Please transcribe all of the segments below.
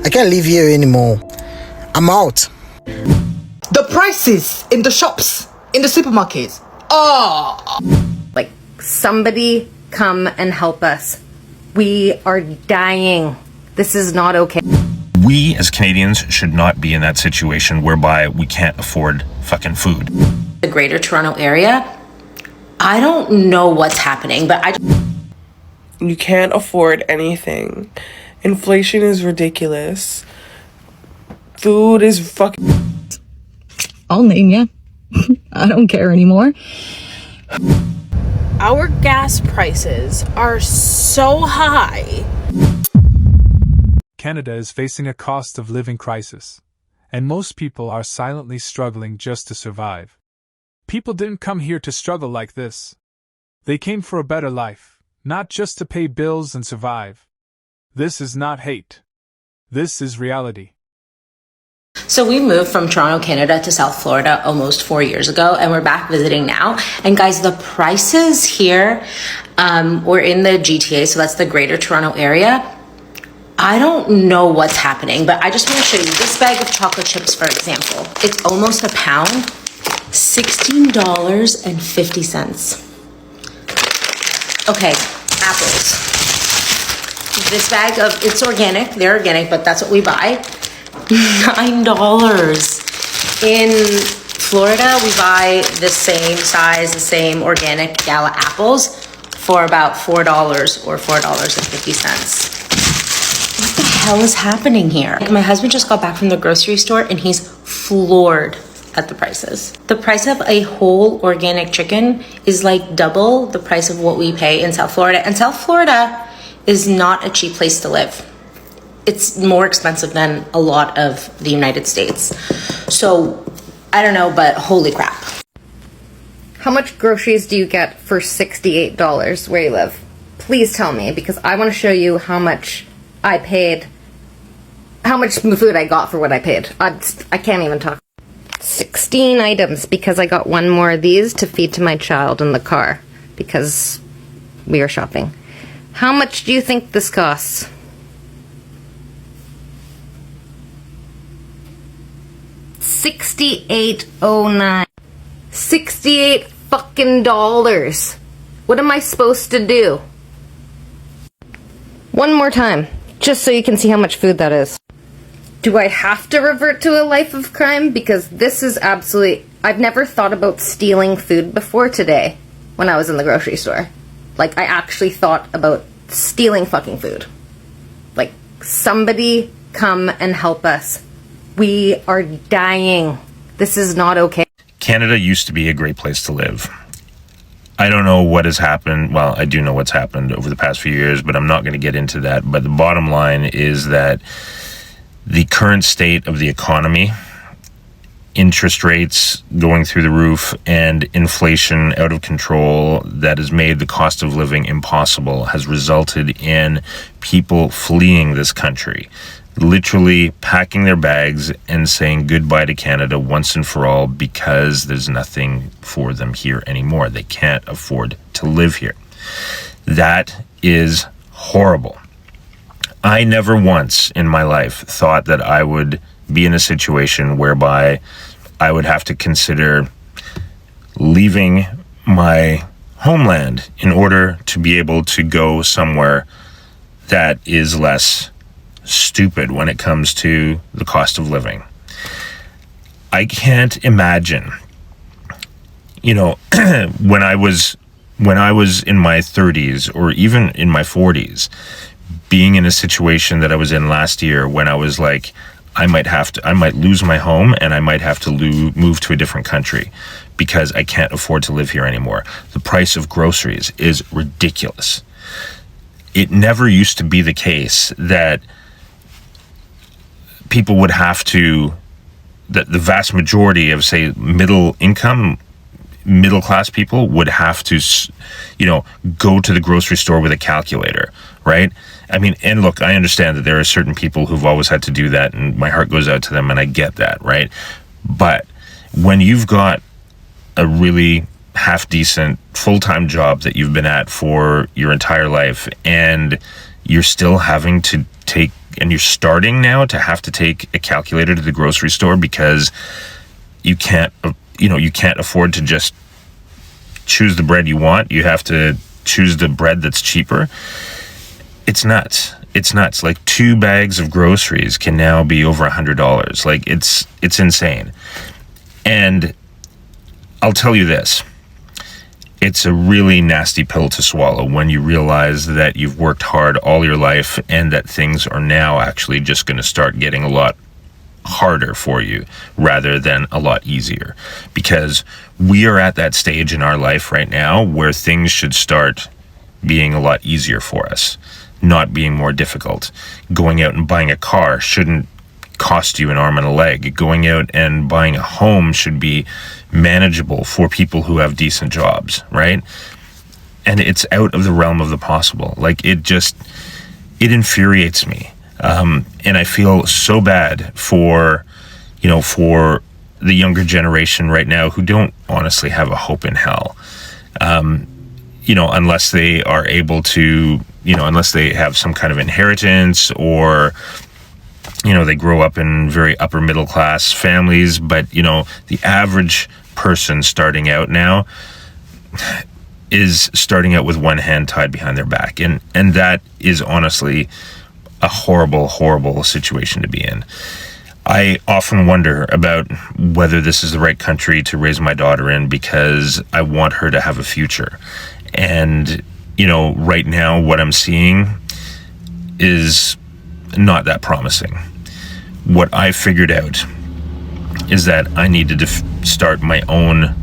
I can't live here anymore. I'm out. The prices in the shops, in the supermarkets. Oh! Like, somebody come and help us. We are dying. This is not okay. We as Canadians should not be in that situation whereby we can't afford fucking food. The Greater Toronto Area, I don't know what's happening, but you can't afford anything. Inflation is ridiculous. Food is fucking... I'll name ya. I don't care anymore. Our gas prices are so high. Canada is facing a cost of living crisis, and most people are silently struggling just to survive. People didn't come here to struggle like this. They came for a better life, not just to pay bills and survive. This is not hate. This is reality. So we moved from Toronto, Canada to South Florida almost 4 years ago, and we're back visiting now. And guys, the prices here, we're in the GTA, so that's the Greater Toronto Area. I don't know what's happening, but I just want to show you this bag of chocolate chips, for example. It's almost a pound, $16.50. Okay, apples. This bag of, it's organic, they're organic, but that's what we buy. $9. In Florida, we buy the same size, the same organic gala apples for about $4 or $4.50. What the hell is happening here? My husband just got back from the grocery store and he's floored at the prices. The price of a whole organic chicken is like double the price of what we pay in South Florida. And South Florida is not a cheap place to live. It's more expensive than a lot of the United States. So, I don't know, but holy crap. How much groceries do you get for $68 where you live? Please tell me, because I want to show you how much I paid, how much food I got for what I paid. I can't even talk. 16 items, because I got one more of these to feed to my child in the car, because we are shopping. How much do you think this costs? $68.09. 68 fucking dollars. What am I supposed to do? One more time, just so you can see how much food that is. Do I have to revert to a life of crime? Because this is absolutely... I've never thought about stealing food before today when I was in the grocery store. Like, I actually thought about stealing fucking food. Like, somebody come and help us. We are dying. This is not okay. Canada used to be a great place to live. I don't know what has happened. Well, I do know what's happened over the past few years, but I'm not going to get into that. But the bottom line is that the current state of the economy, interest rates going through the roof, and inflation out of control that has made the cost of living impossible has resulted in people fleeing this country. Literally packing their bags and saying goodbye to Canada once and for all because there's nothing for them here anymore. They can't afford to live here. That is horrible. I never once in my life thought that I would be in a situation whereby I would have to consider leaving my homeland in order to be able to go somewhere that is less stupid when it comes to the cost of living. I can't imagine, when I was in my 30s or even in my 40s, being in a situation that I was in last year when I was like, I might lose my home and I might have to move to a different country because I can't afford to live here anymore. The price of groceries is ridiculous. It never used to be the case that people would have to, that the vast majority of, say, middle class people would have to, go to the grocery store with a calculator, right? I mean, and look, I understand that there are certain people who've always had to do that, and my heart goes out to them, and I get that, right? But when you've got a really half-decent full-time job that you've been at for your entire life, and you're still having to take and you're starting now to have to take a calculator to the grocery store because you can't afford to just choose the bread you want. You have to choose the bread that's cheaper. It's nuts. It's nuts. Like 2 bags of groceries can now be over $100. Like it's insane. And I'll tell you this. It's a really nasty pill to swallow when you realize that you've worked hard all your life and that things are now actually just going to start getting a lot harder for you rather than a lot easier. Because we are at that stage in our life right now where things should start being a lot easier for us, not being more difficult. Going out and buying a car shouldn't cost you an arm and a leg. Going out and buying a home should be manageable for people who have decent jobs, right? And it's out of the realm of the possible. Like it infuriates me. And I feel so bad for the younger generation right now who don't honestly have a hope in hell. Unless they are able to, unless they have some kind of inheritance or, they grow up in very upper middle class families. But, the average person starting out now is starting out with one hand tied behind their back. And that is honestly a horrible, horrible situation to be in. I often wonder about whether this is the right country to raise my daughter in because I want her to have a future. And, right now what I'm seeing is not that promising. What I figured out is that I needed to start my own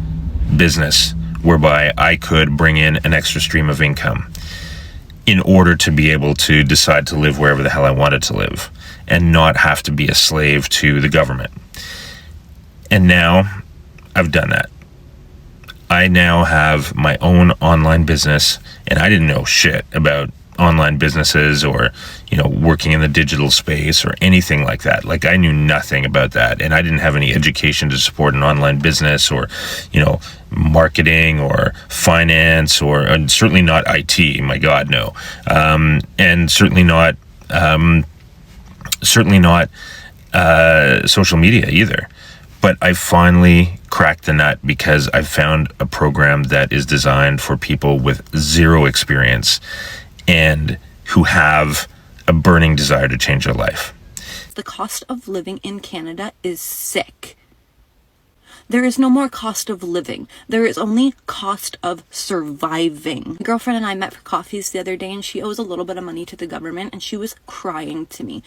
business whereby I could bring in an extra stream of income in order to be able to decide to live wherever the hell I wanted to live and not have to be a slave to the government. And now I've done that. I now have my own online business, and I didn't know shit about online businesses or, working in the digital space or anything like that. Like I knew nothing about that, and I didn't have any education to support an online business or, marketing or finance and certainly not IT. My God, no. And certainly not social media either. But I finally cracked the nut because I've found a program that is designed for people with zero experience and who have a burning desire to change their life. The cost of living in Canada is sick. There is no more cost of living. There is only cost of surviving. My girlfriend and I met for coffees the other day, and she owes a little bit of money to the government, and she was crying to me,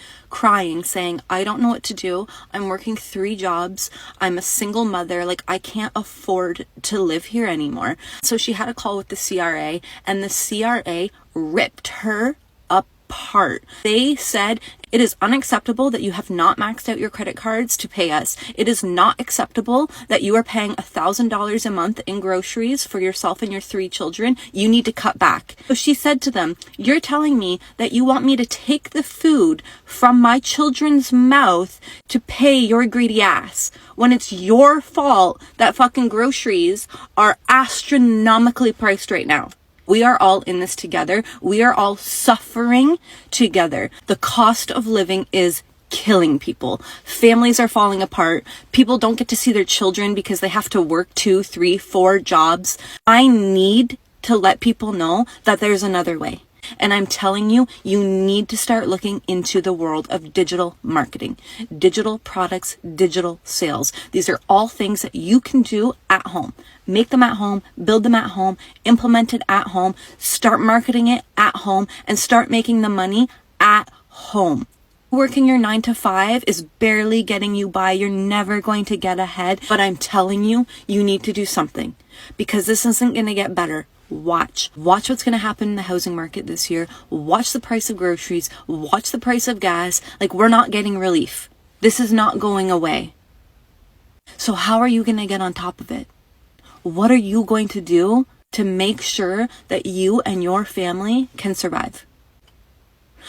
saying, I don't know what to do. I'm working 3 jobs. I'm a single mother. Like, I can't afford to live here anymore. So she had a call with the CRA, and the CRA ripped her apart. They said it is unacceptable that you have not maxed out your credit cards to pay us. It is not acceptable that you are paying $1,000 a month in groceries for yourself and your 3 children. You need to cut back. So she said to them, you're telling me that you want me to take the food from my children's mouth to pay your greedy ass when it's your fault that fucking groceries are astronomically priced right now. We are all in this together. We are all suffering together. The cost of living is killing people. Families are falling apart. People don't get to see their children because they have to work 2, 3, 4 jobs. I need to let people know that there's another way. And I'm telling you, you need to start looking into the world of digital marketing, digital products, digital sales. These are all things that you can do at home. Make them at home, build them at home, implement it at home, start marketing it at home, and start making the money at home. Working your 9 to 5 is barely getting you by. You're never going to get ahead. But I'm telling you, you need to do something because this isn't going to get better. Watch what's going to happen in the housing market this year. Watch the price of groceries. Watch the price of gas. Like, we're not getting relief. This is not going away. So how are you going to get on top of it? What are you going to do to make sure that you and your family can survive?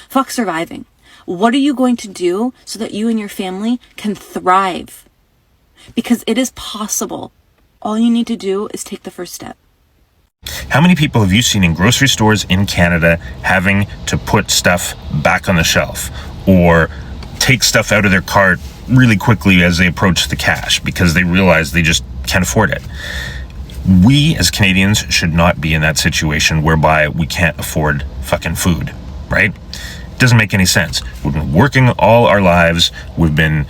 Fuck surviving. What are you going to do so that you and your family can thrive? Because it is possible. All you need to do is take the first step. How many people have you seen in grocery stores in Canada having to put stuff back on the shelf? or take stuff out of their cart really quickly as they approach the cash because they realize they just can't afford it. We as Canadians should not be in that situation whereby we can't afford fucking food, right? It doesn't make any sense. We've been working all our lives. We've been,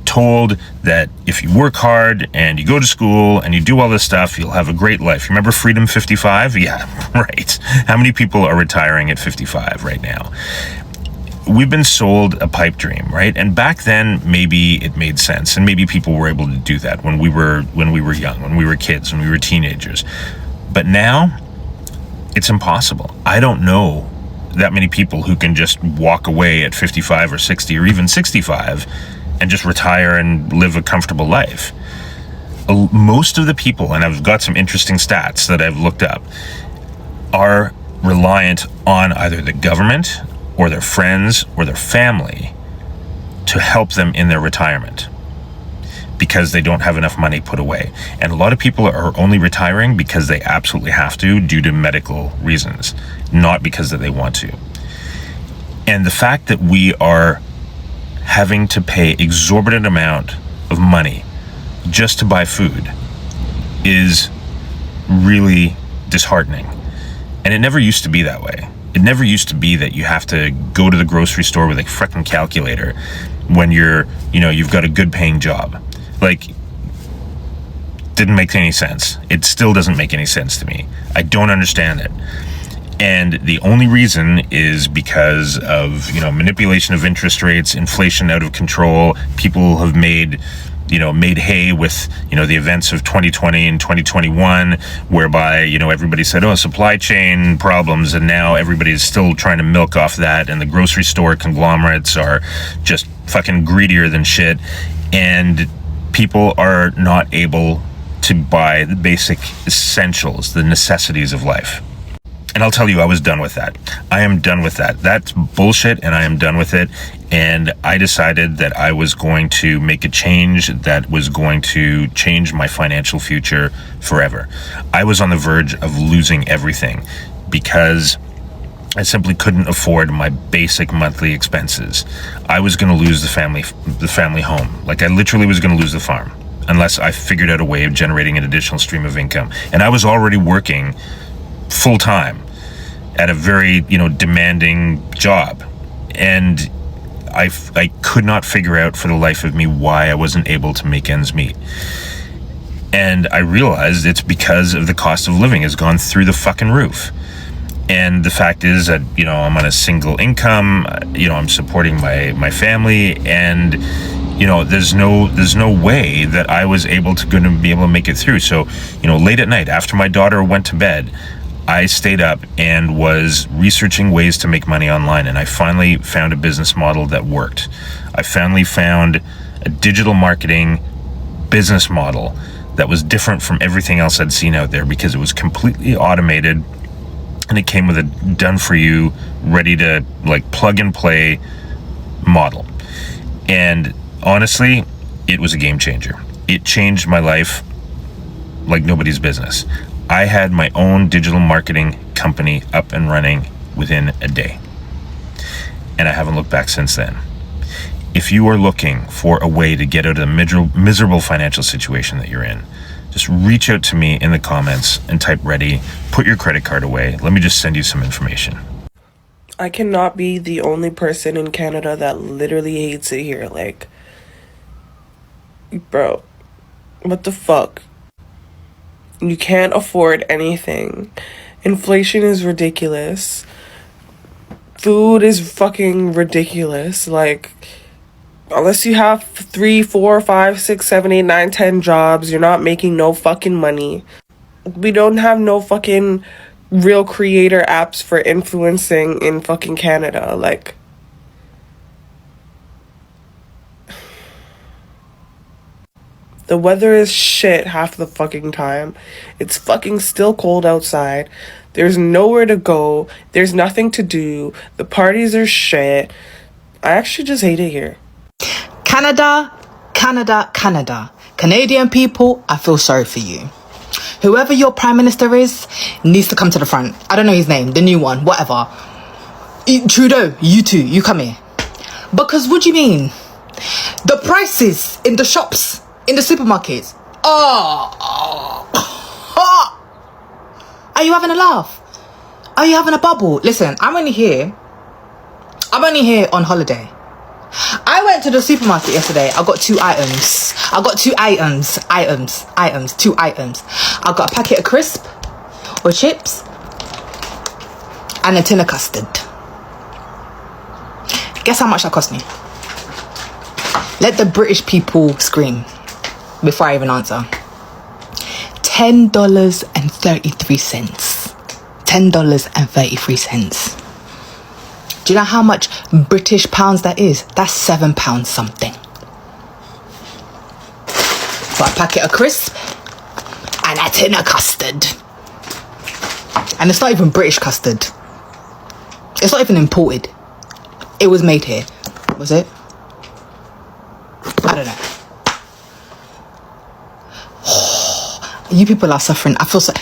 told that if you work hard and you go to school and you do all this stuff, you'll have a great life. Remember Freedom 55? Yeah, right. How many people are retiring at 55 right now? We've been sold a pipe dream, right? And back then, maybe it made sense, and maybe people were able to do that when we were young, when we were kids, when we were teenagers. But now, it's impossible. I don't know that many people who can just walk away at 55 or 60 or even 65 and just retire and live a comfortable life. Most of the people, and I've got some interesting stats that I've looked up, are reliant on either the government or their friends or their family to help them in their retirement because they don't have enough money put away. And a lot of people are only retiring because they absolutely have to due to medical reasons, not because that they want to. And the fact that we are having to pay exorbitant amount of money just to buy food is really disheartening. And it never used to be that way. It never used to be that you have to go to the grocery store with a freaking calculator when you've got a good paying job. Like, didn't make any sense. It still doesn't make any sense to me. I don't understand it. And the only reason is because of, manipulation of interest rates, inflation out of control. People have made hay with, the events of 2020 and 2021, whereby, everybody said, supply chain problems. And now everybody's still trying to milk off that. And the grocery store conglomerates are just fucking greedier than shit. And people are not able to buy the basic essentials, the necessities of life. And I'll tell you, I was done with that. I am done with that. That's bullshit, and I am done with it. And I decided that I was going to make a change that was going to change my financial future forever. I was on the verge of losing everything because I simply couldn't afford my basic monthly expenses. I was going to lose the family home. Like, I literally was going to lose the farm unless I figured out a way of generating an additional stream of income. And I was already working full-time at a very, demanding job. And I could not figure out for the life of me why I wasn't able to make ends meet. And I realized it's because of the cost of living has gone through the fucking roof. And the fact is that, I'm on a single income, I'm supporting my family, and, there's no way that I was going to be able to make it through. So, late at night after my daughter went to bed, I stayed up and was researching ways to make money online, and I finally found a business model that worked. I finally found a digital marketing business model that was different from everything else I'd seen out there because it was completely automated, and it came with a done-for-you, ready to plug and play model. And honestly, it was a game changer. It changed my life like nobody's business. I had my own digital marketing company up and running within a day. And I haven't looked back since then. If you are looking for a way to get out of the miserable financial situation that you're in, just reach out to me in the comments and type ready, put your credit card away. Let me just send you some information. I cannot be the only person in Canada that literally hates it here. Bro, what the fuck? You can't afford anything. Inflation is ridiculous. Food is fucking ridiculous. Unless you have 3, 4, 5, 6, 7, 8, 9, 10 jobs, you're not making no fucking money. We don't have no fucking real creator apps for influencing in fucking Canada. The weather is shit half the fucking time. It's fucking still cold outside. There's nowhere to go. There's nothing to do. The parties are shit. I actually just hate it here. Canada. Canadian people, I feel sorry for you. Whoever your prime minister is needs to come to the front. I don't know his name, the new one, whatever. Trudeau, you too, you come here. Because what do you mean? The prices in the shops, in the supermarkets. Are you having a laugh? Are you having a bubble? Listen, I'm only here on holiday. I went to the supermarket yesterday. I got two items. I got a packet of crisp or chips and a tin of custard. Guess how much that cost me? Let the British people scream before I even answer. $10.33. $10.33. Do you know how much British pounds that is? That's £7 something. For a packet of crisp and a tin of custard. And it's not even British custard. It's not even imported. It was made here. Was it? I don't know. You people are suffering. I feel so...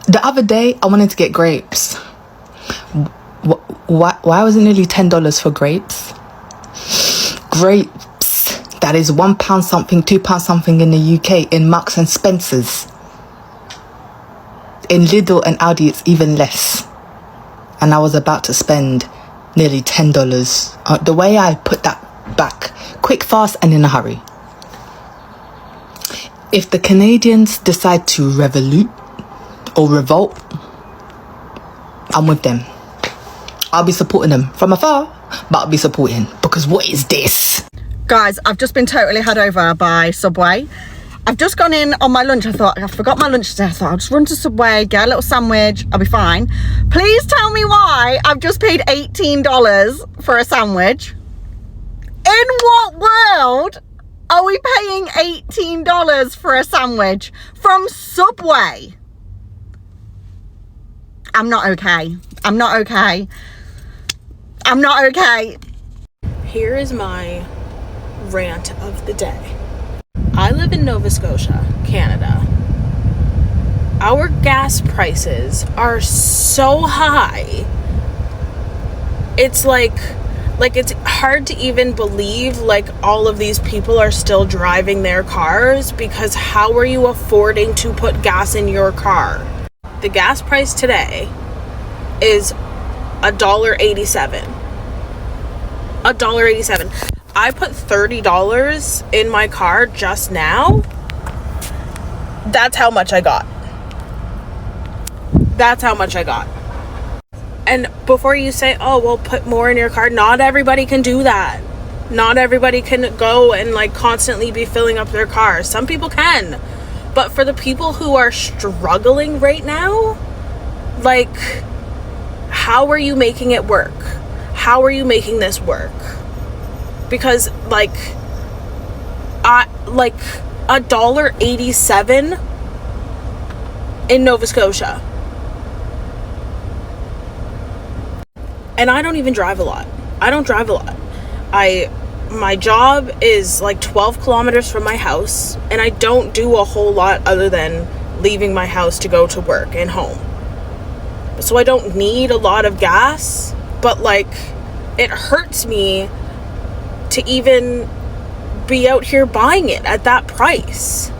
The other day, I wanted to get grapes. Why was it nearly $10 for grapes? Grapes. That is £1 something, £2 something in the UK. In Marks and Spencer's. In Lidl and Aldi, it's even less. And I was about to spend nearly $10. The way I put that back, quick, fast, and in a hurry. If the Canadians decide to revolt, I'm with them. I'll be supporting them from afar, but I'll be supporting, because what is this? Guys, I've just been totally had over by Subway. I've just gone in on my lunch. I thought, I forgot my lunch today. I thought I'll just run to Subway, get a little sandwich, I'll be fine. Please tell me why I've just paid $18 for a sandwich. In what world are we paying $18 for a sandwich from Subway? I'm not okay. I'm not okay. I'm not okay. Here is my rant of the day. I live in Nova Scotia, Canada. Our gas prices are so high. It's like it's hard to even believe like all of these people are still driving their cars, because how are you affording to put gas in your car? The gas price today is $1.87. $1.87. I put $30 in my car just now. That's how much I got. That's how much I got. And before you say, oh, well, put more in your car, not everybody can do that. Not everybody can go and like constantly be filling up their cars. Some people can. But for the people who are struggling right now, like, how are you making it work? How are you making this work? Because like $1.87 in Nova Scotia. And I don't even drive a lot. I don't drive a lot. My job is like 12 kilometers from my house, and I don't do a whole lot other than leaving my house to go to work and home. So I don't need a lot of gas, but like it hurts me to even be out here buying it at that price.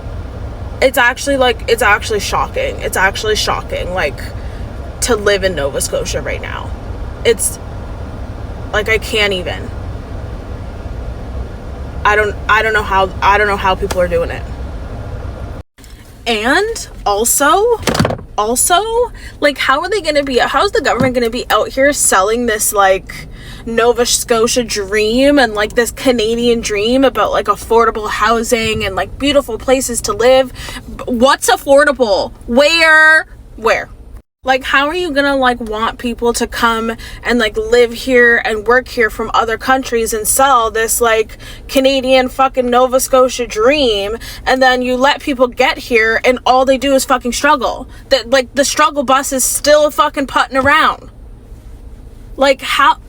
It's actually shocking. It's actually shocking, like, to live in Nova Scotia right now. It's like I can't even. I don't know how people are doing it. And also, like, how's the government gonna be out here selling this like Nova Scotia dream and like this Canadian dream about like affordable housing and like beautiful places to live? What's affordable? Where? Like, how are you gonna like want people to come and like live here and work here from other countries and sell this like Canadian fucking Nova Scotia dream, and then you let people get here and all they do is fucking struggle? That like the struggle bus is still fucking putting around. Like, how?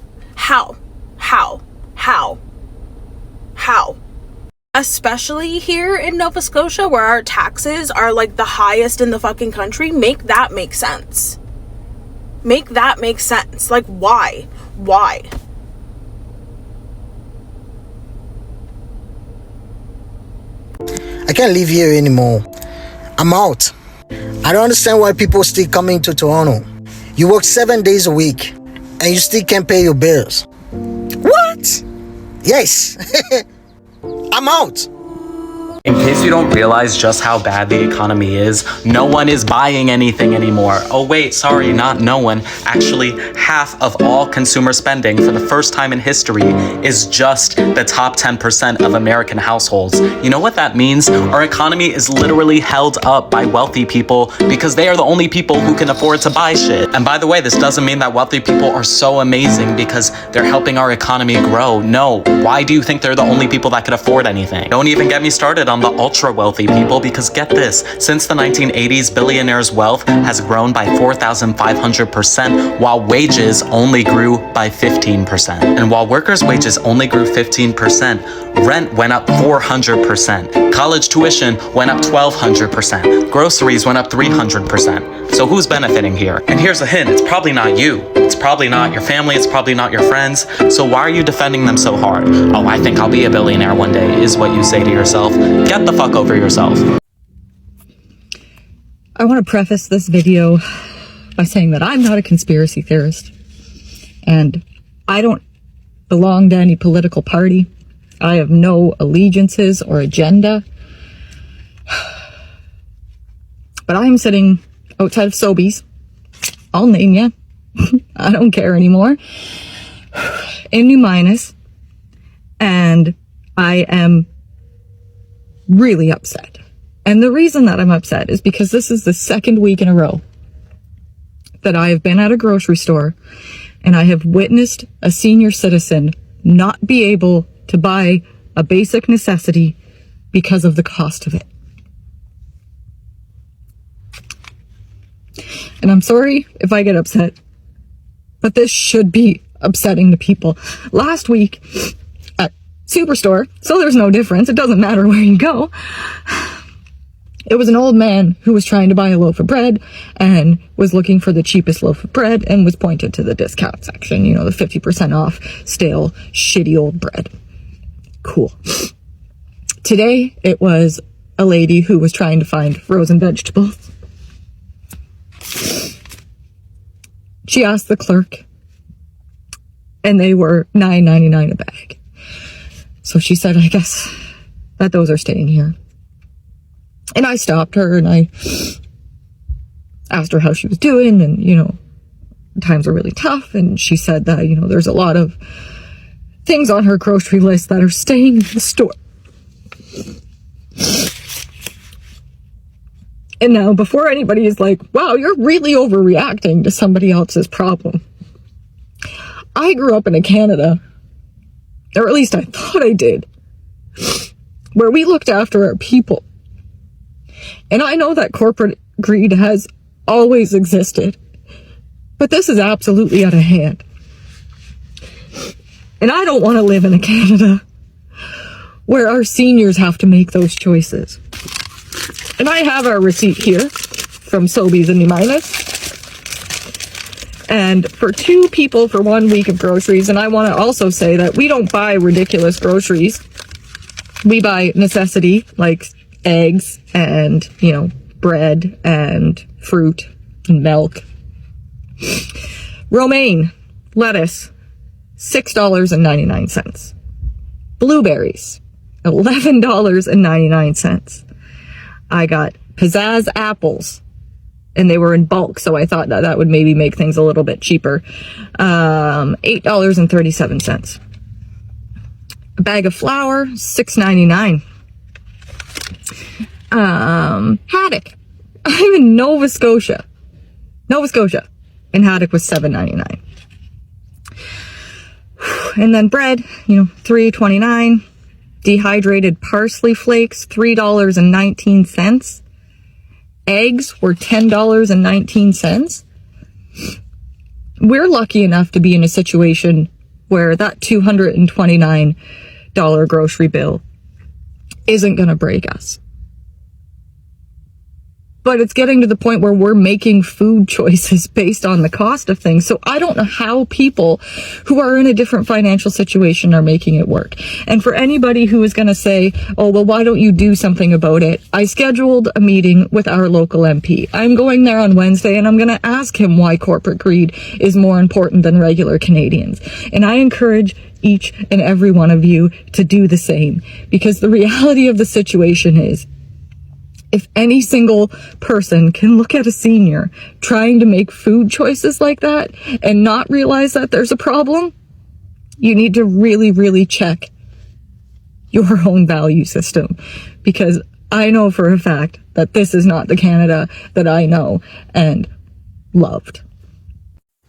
Especially here in Nova Scotia, where our taxes are like the highest in the fucking country. Make that make sense. Make that make sense. Like, why? I can't live here anymore. I'm out. I don't understand why people still coming to Toronto. You work 7 days a week and you still can't pay your bills. What? Yes. I'm out. In case you don't realize just how bad the economy is, no one is buying anything anymore. Oh wait, sorry, not no one. Actually, half of all consumer spending for the first time in history is just the top 10% of American households. You know what that means? Our economy is literally held up by wealthy people because they are the only people who can afford to buy shit. And by the way, this doesn't mean that wealthy people are so amazing because they're helping our economy grow. No, why do you think they're the only people that can afford anything? Don't even get me started on the ultra wealthy people, because get this, since the 1980s, billionaires' wealth has grown by 4,500%, while wages only grew by 15%. And while workers' wages only grew 15%, rent went up 400%, college tuition went up 1,200%, groceries went up 300%. So who's benefiting here? And here's a hint, it's probably not you. It's probably not your family, it's probably not your friends. So why are you defending them so hard? Oh, I think I'll be a billionaire one day, is what you say to yourself. Get the fuck over yourself. I want to preface this video by saying that I'm not a conspiracy theorist, and I don't belong to any political party. I have no allegiances or agenda. But I'm sitting outside of Sobeys. I'll name you. I don't care anymore. In New Minas. And I am really upset. And the reason that I'm upset is because this is the second week in a row that I have been at a grocery store and I have witnessed a senior citizen not be able to buy a basic necessity because of the cost of it. And I'm sorry if I get upset, but this should be upsetting to people. Last week at Superstore, so there's no difference, it doesn't matter where you go, it was an old man who was trying to buy a loaf of bread and was looking for the cheapest loaf of bread and was pointed to the discount section, you know, the 50% off stale, shitty old bread. Cool. Today, it was a lady who was trying to find frozen vegetables. She asked the clerk, and they were $9.99 a bag. So she said, I guess that those are staying here. And I stopped her and I asked her how she was doing, and, you know, times are really tough. And she said that, you know, there's a lot of things on her grocery list that are staying in the store. And now, before anybody is like, wow, you're really overreacting to somebody else's problem, I grew up in a Canada, or at least I thought I did, where we looked after our people. And I know that corporate greed has always existed, but this is absolutely out of hand. And I don't want to live in a Canada where our seniors have to make those choices. And I have our receipt here from Sobeys in New Minas. And for 2 people for 1 week of groceries, and I want to also say that we don't buy ridiculous groceries. We buy necessity, like eggs and, you know, bread and fruit and milk. Romaine, lettuce, $6.99. Blueberries, $11.99. I got pizzazz apples, and they were in bulk, so I thought that that would maybe make things a little bit cheaper. $8.37. A bag of flour, $6.99. Haddock. I'm in Nova Scotia, and haddock was $7.99. And then bread, you know, $3.29. Dehydrated parsley flakes, $3.19. Eggs were $10.19. We're lucky enough to be in a situation where that $229 grocery bill isn't going to break us. but it's getting to the point where we're making food choices based on the cost of things. So I don't know how people who are in a different financial situation are making it work. And for anybody who is going to say, oh, well, why don't you do something about it? I scheduled a meeting with our local MP. I'm going there on Wednesday, and I'm going to ask him why corporate greed is more important than regular Canadians. And I encourage each and every one of you to do the same, because the reality of the situation is, if any single person can look at a senior trying to make food choices like that and not realize that there's a problem, you need to really, really check your own value system. Because I know for a fact that this is not the Canada that I know and loved.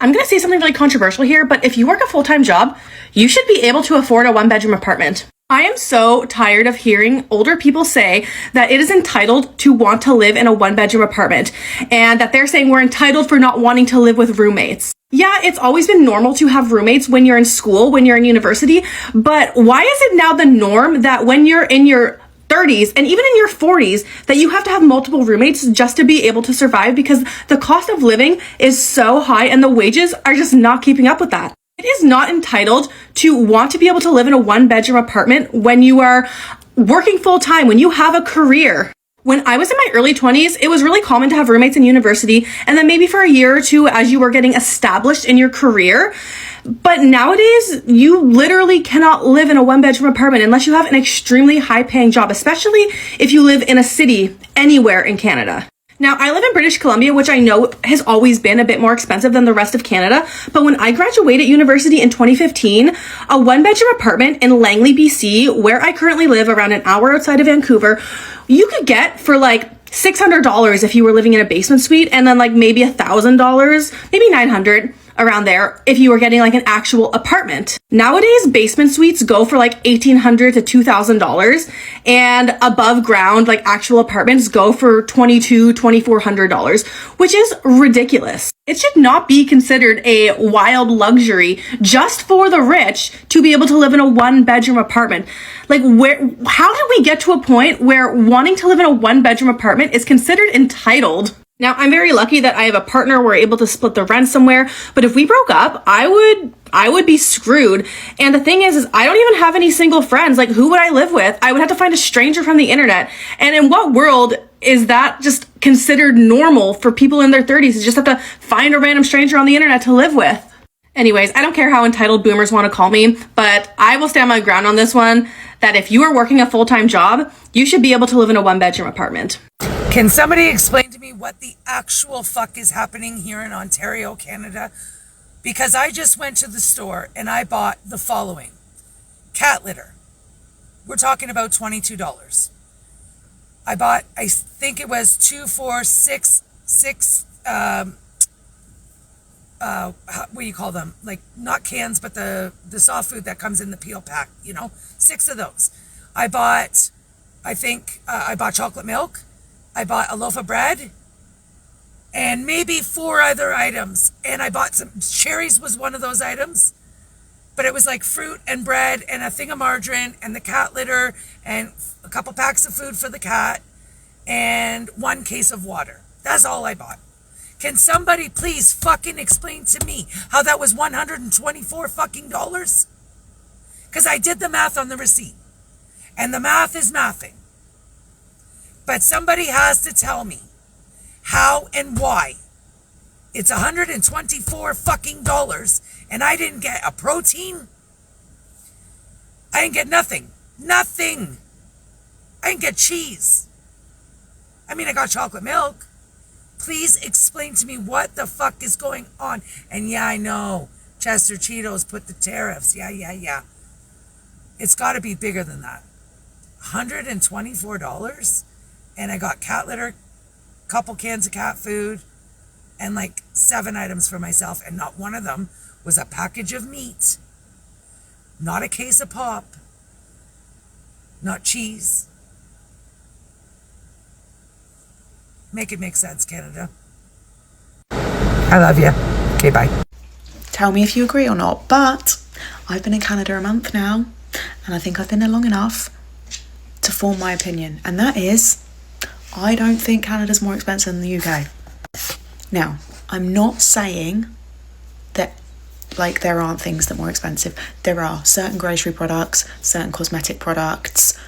I'm going to say something really controversial here, but if you work a full-time job, you should be able to afford a one-bedroom apartment. I am so tired of hearing older people say that it is entitled to want to live in a one-bedroom apartment, and that they're saying we're entitled for not wanting to live with roommates. Yeah, it's always been normal to have roommates when you're in school, when you're in university, but why is it now the norm that when you're in your 30s and even in your 40s that you have to have multiple roommates just to be able to survive, because the cost of living is so high and the wages are just not keeping up with that? It is not entitled to want to be able to live in a one-bedroom apartment when you are working full-time, when you have a career. When I was in my early 20s, it was really common to have roommates in university, and then maybe for a year or two as you were getting established in your career. But nowadays, you literally cannot live in a one-bedroom apartment unless you have an extremely high-paying job, especially if you live in a city anywhere in Canada. Now, I live in British Columbia, which I know has always been a bit more expensive than the rest of Canada. But when I graduated university in 2015, a one-bedroom apartment in Langley, BC, where I currently live around an hour outside of Vancouver, you could get for like $600 if you were living in a basement suite, and then like maybe $1,000, maybe $900 around there if you were getting like an actual apartment. Nowadays, basement suites go for like $1,800 to $2,000, and above ground, like actual apartments go for $2,200, $2,400, which is ridiculous. It should not be considered a wild luxury just for the rich to be able to live in a one-bedroom apartment. Like, how did we get to a point where wanting to live in a one-bedroom apartment is considered entitled? Now, I'm very lucky that I have a partner. We're able to split the rent somewhere. But if we broke up, I would be screwed. And the thing is I don't even have any single friends. Like, who would I live with? I would have to find a stranger from the internet. And in what world is that just considered normal for people in their 30s to just have to find a random stranger on the internet to live with? Anyways, I don't care how entitled boomers want to call me, but I will stand my ground on this one, that if you are working a full-time job, you should be able to live in a one-bedroom apartment. Can somebody explain to me what the actual fuck is happening here in Ontario, Canada? Because I just went to the store and I bought the following. Cat litter. We're talking about $22. I bought, I think it was 2, 4, 6, what do you call them? Like, not cans, but the soft food that comes in the peel pack, 6 of those. I bought, I bought chocolate milk. I bought a loaf of bread and maybe 4 other items. And I bought some cherries was one of those items, but it was like fruit and bread and a thing of margarine and the cat litter and a couple packs of food for the cat and 1 case of water. That's all I bought. Can somebody please fucking explain to me how that was $124 fucking dollars? Because I did the math on the receipt and the math is mathing. But somebody has to tell me how and why it's $124 fucking dollars and I didn't get a protein. I didn't get nothing. Nothing. I didn't get cheese. I mean, I got chocolate milk. Please explain to me what the fuck is going on. And yeah, I know Chester Cheetos put the tariffs. Yeah. It's got to be bigger than that. $124? And I got cat litter, couple cans of cat food, and like 7 items for myself. And not one of them was a package of meat, not a case of pop, not cheese. Make it make sense, Canada. I love you. Okay, bye. Tell me if you agree or not, but I've been in Canada a month now, and I think I've been there long enough to form my opinion, and that is I don't think Canada's more expensive than the UK. Now, I'm not saying that like there aren't things that are more expensive. There are certain grocery products, certain cosmetic products,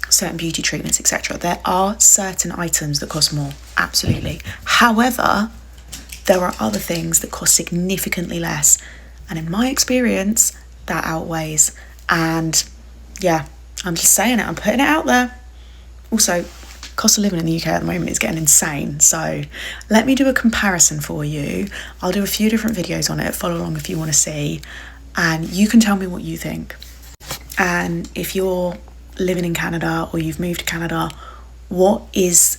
certain beauty treatments, etc. There are certain items that cost more, absolutely. However, there are other things that cost significantly less. And in my experience, that outweighs. And yeah, I'm just saying it, I'm putting it out there. Also, cost of living in the UK at the moment is getting insane. So let me do a comparison for you. I'll do a few different videos on it. Follow along if you want to see. And you can tell me what you think. And if you're living in Canada or you've moved to Canada, what is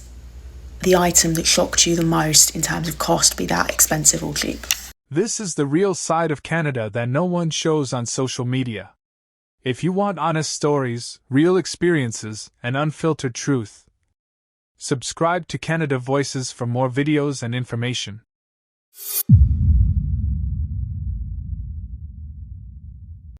the item that shocked you the most in terms of cost, be that expensive or cheap? This is the real side of Canada that no one shows on social media. If you want honest stories, real experiences, and unfiltered truth, subscribe to Canada Voices for more videos and information.